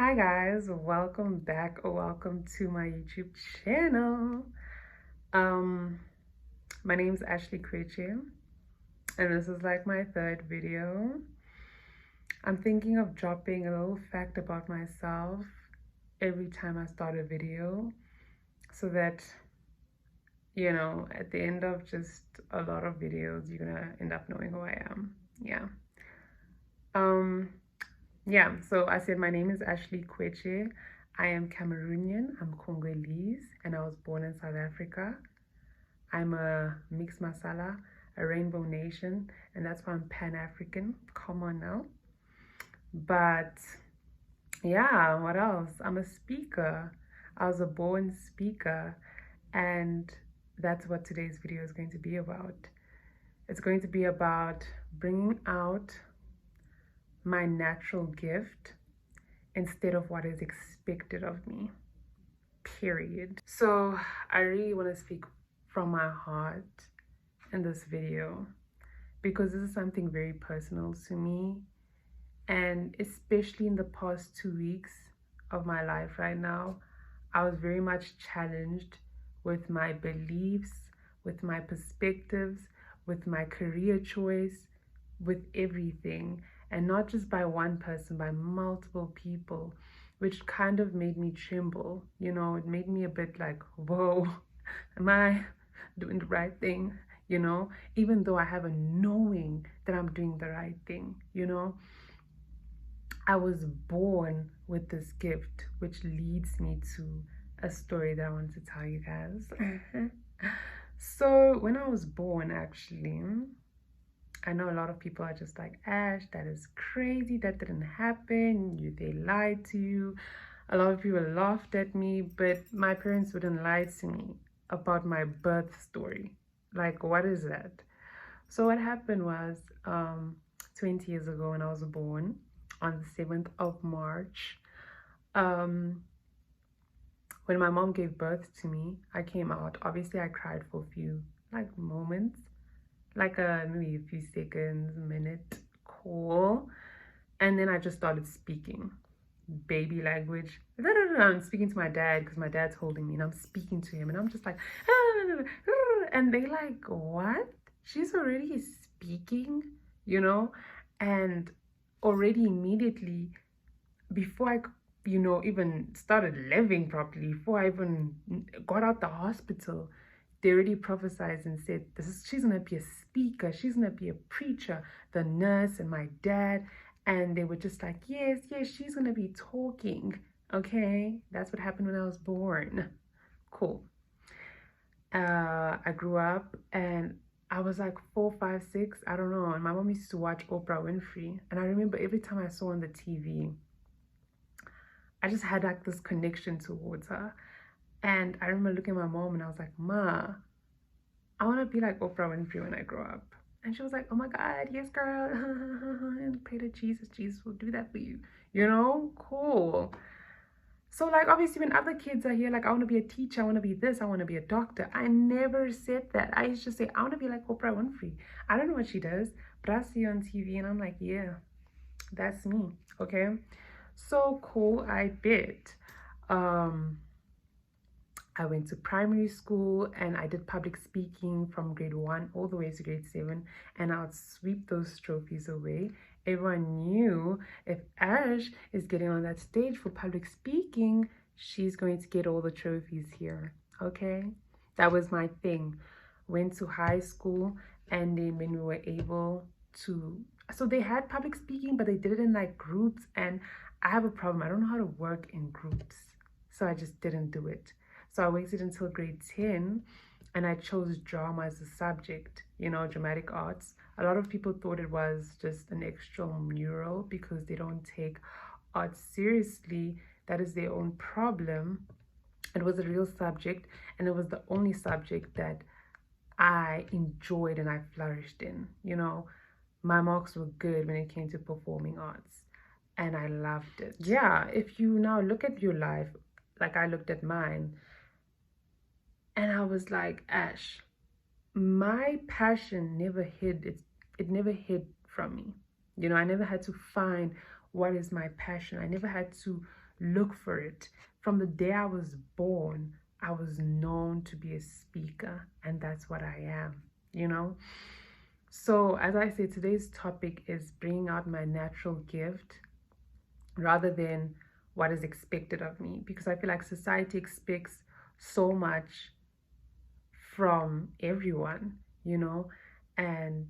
Hi guys, welcome back or welcome to my YouTube channel. Um, my name is Ashley Kweche and this is like my third video. I'm thinking of dropping a little fact about myself every time I start a video so that, at the end of just a lot of videos, you're gonna end up knowing who I am. Yeah. Um, so I said my name is Ashley Kweche. I am Cameroonian, I'm Congolese, and I was born in South Africa. I'm a mixed masala, a rainbow nation, and that's why I'm Pan-African. Come on now. But yeah, what else? I'm a speaker. I was a born speaker, and that's what today's video is going to be about. It's going to be about bringing out my natural gift instead of what is expected of me, period. So I really want to speak from my heart in this video because this is something very personal to me, and especially in the past 2 weeks of my life right now, I was very much challenged with my beliefs, with my perspectives, with my career choice, with everything, and not just by one person, by multiple people, which kind of made me tremble. It made me a bit like, whoa, am I doing the right thing? Even though I have a knowing that I'm doing the right thing. I was born with this gift, which leads me to a story that I want to tell you guys. So when I was born, actually, I know a lot of people are just like, Ash, that is crazy, that didn't happen, they lied to you. A lot of people laughed at me, but my parents wouldn't lie to me about my birth story. Like, what is that? So what happened was 20 years ago when I was born on the 7th of March, when my mom gave birth to me, I came out. Obviously, I cried for a few moments, maybe a few seconds, a minute, cool. And then I just started speaking baby language. I'm speaking to my dad because my dad's holding me and I'm speaking to him and I'm just like, and they like, what? She's already speaking, and already immediately before I even started living properly, before I even got out the hospital, they already prophesied and said, she's gonna be a speaker, she's gonna be a preacher. The nurse and my dad, and they were just like, yes, she's gonna be talking. Okay, that's what happened when I was born. Cool. I grew up and I was like 4, 5, 6, I don't know, and my mom used to watch Oprah Winfrey, and I remember every time I saw on the TV, I just had like this connection towards her. And I remember looking at my mom and I was like, Ma, I want to be like Oprah Winfrey when I grow up. And she was like, oh my God, yes, girl. And pray to Jesus. Jesus will do that for you. Cool. So like, obviously when other kids are here, like, I want to be a teacher, I want to be this, I want to be a doctor. I never said that. I used to say, I want to be like Oprah Winfrey. I don't know what she does, but I see her on TV and I'm like, yeah, that's me. Okay. So cool, I bet. I went to primary school and I did public speaking from grade 1 all the way to grade 7, and I would sweep those trophies away. Everyone knew if Ash is getting on that stage for public speaking, she's going to get all the trophies here. Okay, that was my thing. Went to high school, and then when we were able to, so they had public speaking, but they did it in like groups, and I have a problem. I don't know how to work in groups, so I just didn't do it. So I waited until grade 10 and I chose drama as a subject, dramatic arts. A lot of people thought it was just an extramural because they don't take art seriously. That is their own problem. It was a real subject, and it was the only subject that I enjoyed and I flourished in. My marks were good when it came to performing arts, and I loved it. Yeah, if you now look at your life, like I looked at mine, and I was like, Ash, my passion never hid, it never hid from me. I never had to find what is my passion. I never had to look for it. From the day I was born, I was known to be a speaker, and that's what I am, you know? So, as I say, today's topic is bringing out my natural gift rather than what is expected of me, because I feel like society expects so much from everyone, you know, and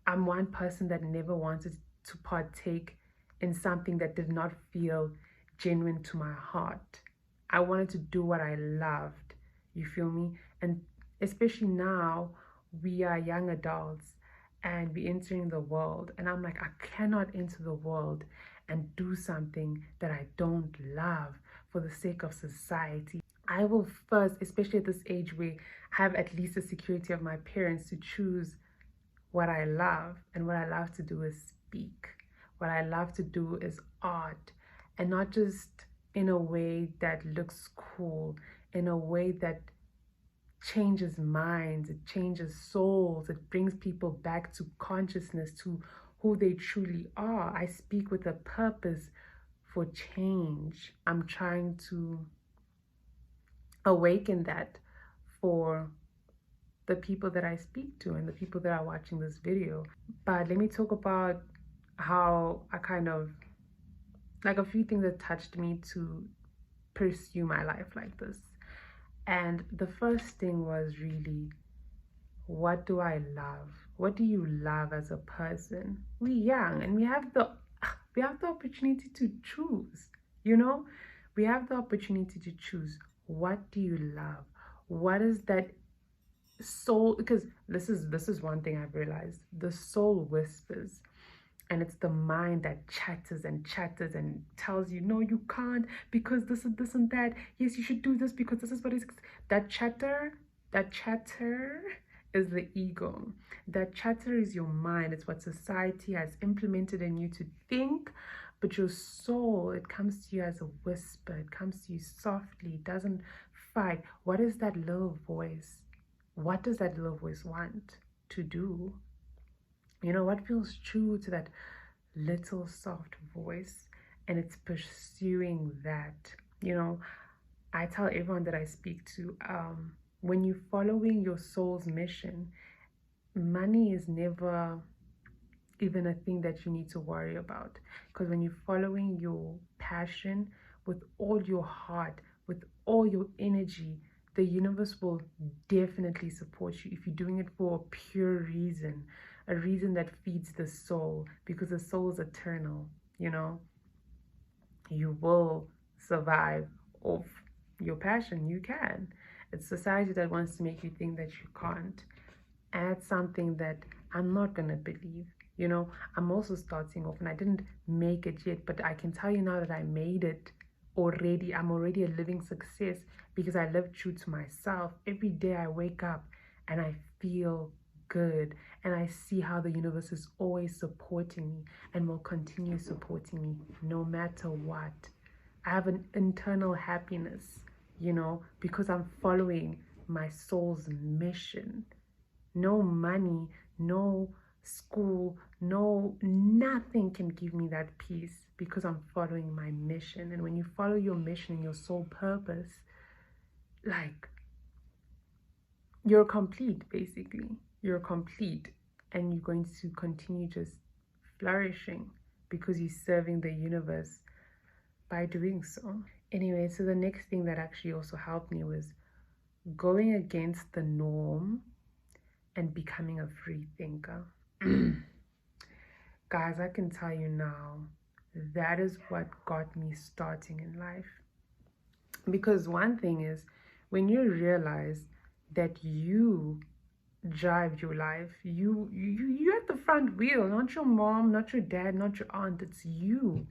I'm one person that never wanted to partake in something that did not feel genuine to my heart. I wanted to do what I loved, you feel me? And especially now, we are young adults and we're entering the world, and I'm like, I cannot enter the world and do something that I don't love for the sake of society. I will first, especially at this age where I have at least the security of my parents, to choose what I love. And what I love to do is speak. What I love to do is art, and not just in a way that looks cool, in a way that changes minds, it changes souls, it brings people back to consciousness, to who they truly are. I speak with a purpose for change. I'm trying to awaken that for the people that I speak to and the people that are watching this video. But let me talk about how I kind of, like, a few things that touched me to pursue my life like this. And the first thing was really, what do I love? What do you love as a person? We're young and we have the opportunity to choose, you know? We have the opportunity to choose. What do you love? What is that soul? Because this is one thing I've realized. The soul whispers, and it's the mind that chatters and chatters and tells you, no, you can't, because this and that. Yes, you should do this because this is what is. That chatter is the ego. That chatter is your mind. It's what society has implemented in you to think. But your soul, it comes to you as a whisper. It comes to you softly. It doesn't fight. What is that little voice? What does that little voice want to do? You know, what feels true to that little soft voice? And it's pursuing that. You know, I tell everyone that I speak to, when you're following your soul's mission, money is never even a thing that you need to worry about. Because when you're following your passion with all your heart, with all your energy, the universe will definitely support you if you're doing it for a pure reason, a reason that feeds the soul, because the soul is eternal, you know. You will survive off your passion. You can. It's society that wants to make you think that you can't. And that's something that I'm not going to believe. You know, I'm also starting off and I didn't make it yet, but I can tell you now that I made it already. I'm already a living success because I live true to myself. Every day I wake up and I feel good, and I see how the universe is always supporting me and will continue supporting me no matter what. I have an internal happiness, you know, because I'm following my soul's mission. No money, no school, no nothing can give me that peace, because I'm following my mission. And when you follow your mission and your soul purpose, like, you're complete. Basically, you're complete, and you're going to continue just flourishing because you're serving the universe by doing so. Anyway, so the next thing that actually also helped me was going against the norm and becoming a free thinker. Guys, I can tell you now, that is what got me starting in life. Because one thing is, when you realize that you drive your life, you're at the front wheel, not your mom, not your dad, not your aunt. It's you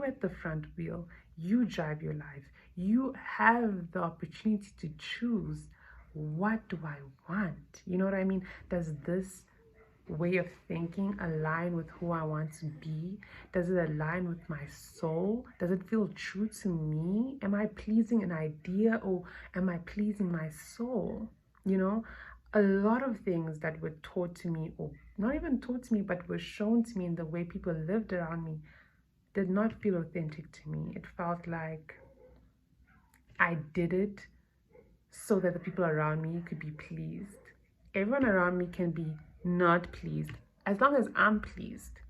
at the front wheel. You drive your life. You have the opportunity to choose, what do I want? You know what I mean? Does this way of thinking align with who I want to be? Does it align with my soul? Does it feel true to me? Am I pleasing an idea, or am I pleasing my soul? You know, a lot of things that were taught to me, or not even taught to me, but were shown to me in the way people lived around me, did not feel authentic to me. It felt like I did it so that the people around me could be pleased. Everyone around me can be not pleased as long as I'm pleased,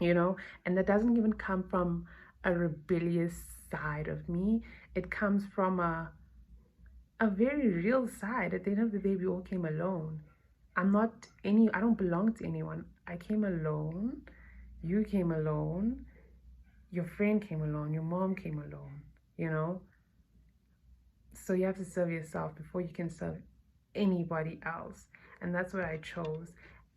you know? And that doesn't even come from a rebellious side of me. It comes from a very real side. At the end of the day, we all came alone. I don't belong to anyone. I came alone. You came alone. Your friend came alone. Your mom came alone, you know? So you have to serve yourself before you can serve anybody else. And that's what I chose.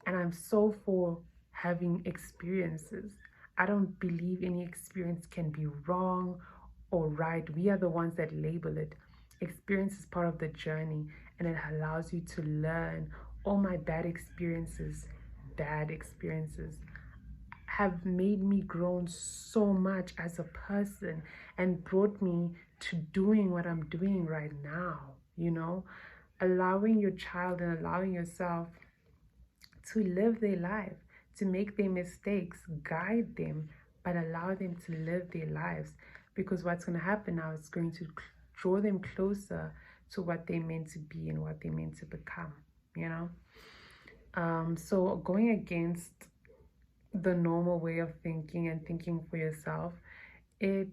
And I'm so for having experiences. I don't believe any experience can be wrong or right. We are the ones that label it. Experience is part of the journey, and it allows you to learn. All my bad experiences have made me grown so much as a person and brought me to doing what I'm doing right now, you know? Allowing your child and allowing yourself to live their life, to make their mistakes, guide them, but allow them to live their lives. Because what's going to happen now is going to draw them closer to what they're meant to be and what they're meant to become, you know? So going against the normal way of thinking and thinking for yourself, it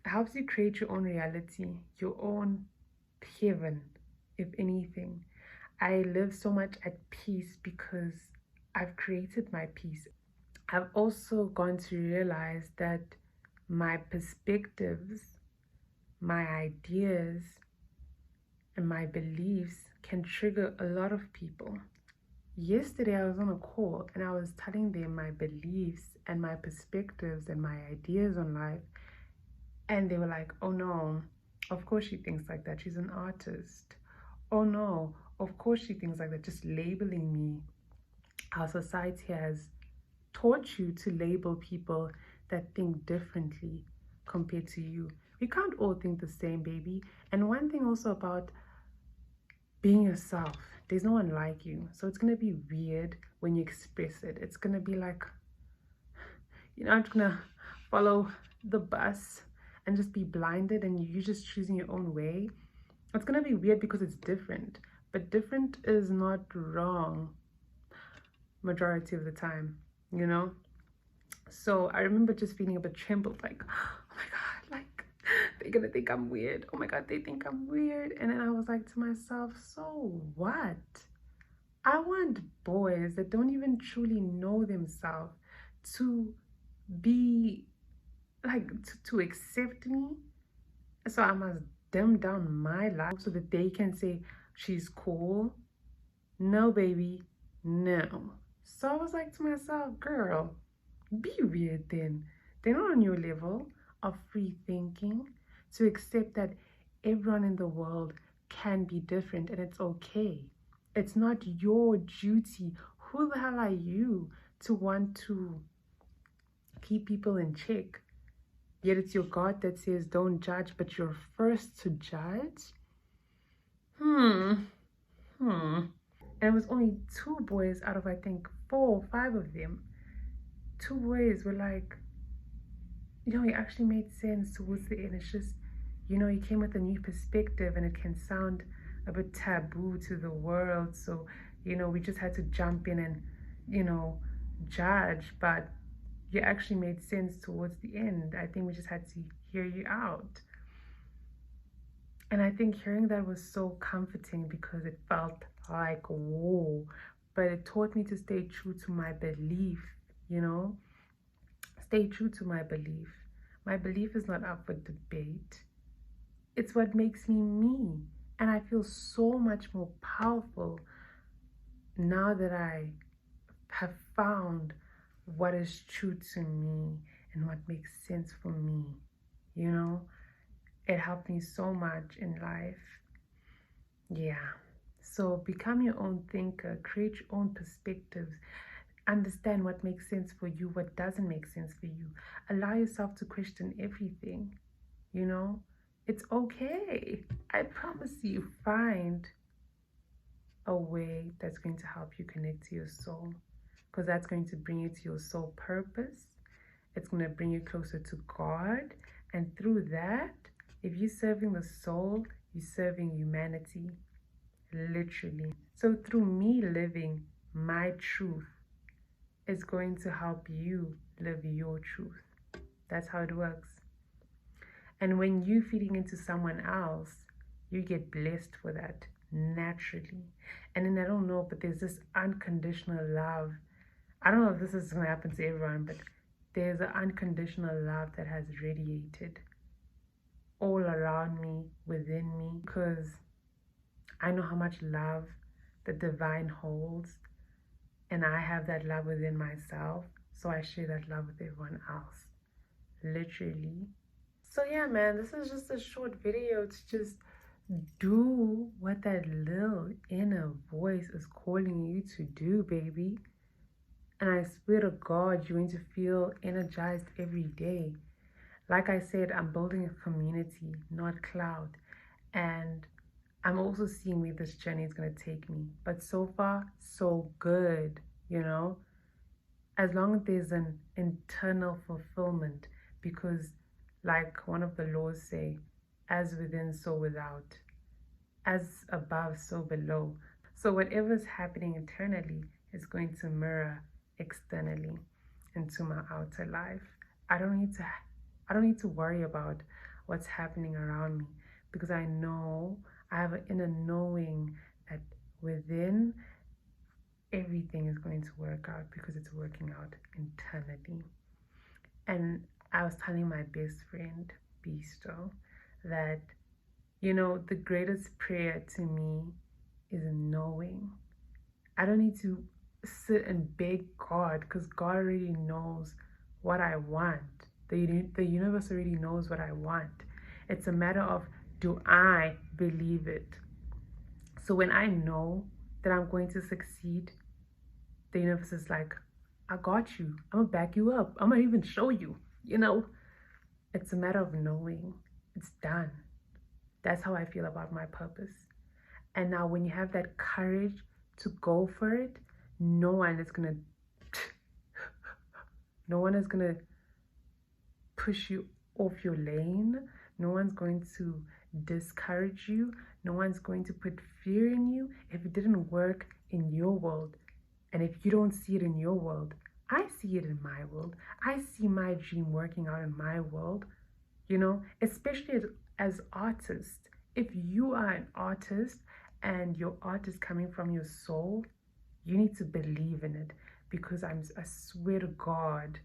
helps you create your own reality, your own heaven, if anything. I live so much at peace because I've created my peace. I've also gone to realize that my perspectives, my ideas, and my beliefs can trigger a lot of people. Yesterday, I was on a call and I was telling them my beliefs and my perspectives and my ideas on life. And they were like, oh no, of course she thinks like that. She's an artist. Oh no, of course she thinks like that. Just labeling me. Our society has taught you to label people that think differently compared to you. We can't all think the same, baby. And one thing also about being yourself, there's no one like you. So it's going to be weird when you express it. It's going to be like, you're not going to follow the bus and just be blinded and you're just choosing your own way. It's going to be weird because it's different. But different is not wrong majority of the time, you know? So I remember just feeling a bit trembled, like, oh my God, like, they're gonna think I'm weird. Oh my God, they think I'm weird. And then I was like to myself, so what? I want boys that don't even truly know themselves to be like to accept me. So I must dim down my life so that they can say she's cool. No, baby, no. So I was like to myself, girl, be weird then. They're not on your level of free thinking to accept that everyone in the world can be different and it's okay. It's not your duty. Who the hell are you to want to keep people in check? Yet it's your God that says don't judge, but you're first to judge? And it was only two boys out of I think 4 or 5 of them. Two boys were like, it actually made sense towards the end. It's just, he came with a new perspective and it can sound a bit taboo to the world. So, we just had to jump in and, judge. But you actually made sense towards the end. I think we just had to hear you out. And I think hearing that was so comforting because it felt like, whoa. But it taught me to stay true to my belief, Stay true to my belief. My belief is not up for debate. It's what makes me me. And I feel so much more powerful now that I have found what is true to me and what makes sense for me. It helped me so much in life. Yeah. So become your own thinker, create your own perspectives, understand what makes sense for you, what doesn't make sense for you. Allow yourself to question everything. It's okay. I promise you, find a way that's going to help you connect to your soul, because that's going to bring you to your soul purpose, It's going to bring you closer to God. And through that, if you're serving the soul, you're serving humanity, literally. So through me living my truth, it's going to help you live your truth. That's how it works. And when you feeding into someone else, you get blessed for that naturally. And then I don't know, but there's this unconditional love. I don't know if this is going to happen to everyone, but there's an unconditional love that has radiated all around me, within me, because I know how much love the divine holds, and I have that love within myself, so I share that love with everyone else, literally. So yeah, man, this is just a short video to just do what that little inner voice is calling you to do, baby. And I swear to God, you're going to feel energized every day. Like I said, I'm building a community, not cloud. And I'm also seeing where this journey is going to take me. But so far, so good, you know? As long as there's an internal fulfillment, because like one of the laws say, as within, so without. As above, so below. So whatever's happening internally is going to mirror externally into my outer life. I don't need to worry about what's happening around me, because I know, I have an inner knowing that within, everything is going to work out because it's working out internally. And I was telling my best friend, Bisto, that, you know, the greatest prayer to me is knowing. I don't need to sit and beg God, because God already knows what I want. The universe already knows what I want. It's a matter of, do I believe it? So when I know that I'm going to succeed, the universe is like, I got you. I'm gonna back you up. I'm gonna even show you, you know? It's a matter of knowing. It's done. That's how I feel about my purpose. And now when you have that courage to go for it, no one is gonna push you off your lane. No one's going to discourage you. No one's going to put fear in you if it didn't work in your world. And if you don't see it in your world, I see it in my world. I see my dream working out in my world, you know, especially as artists. If you are an artist and your art is coming from your soul, you need to believe in it, because I swear to God,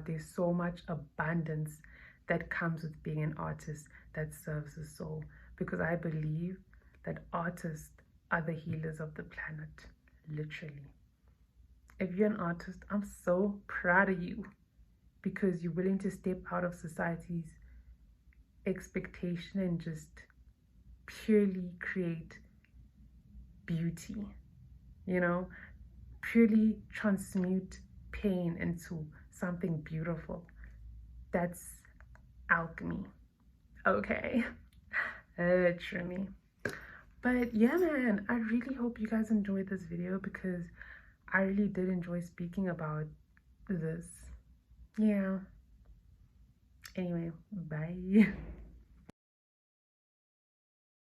there's so much abundance that comes with being an artist that serves the soul. Because I believe that artists are the healers of the planet, literally. If you're an artist, I'm so proud of you, because you're willing to step out of society's expectation and just purely create beauty, you know, purely transmute pain into something beautiful. That's alchemy, okay? Literally. But yeah, man, I really hope you guys enjoyed this video, because I really did enjoy speaking about this. Yeah. Anyway, bye.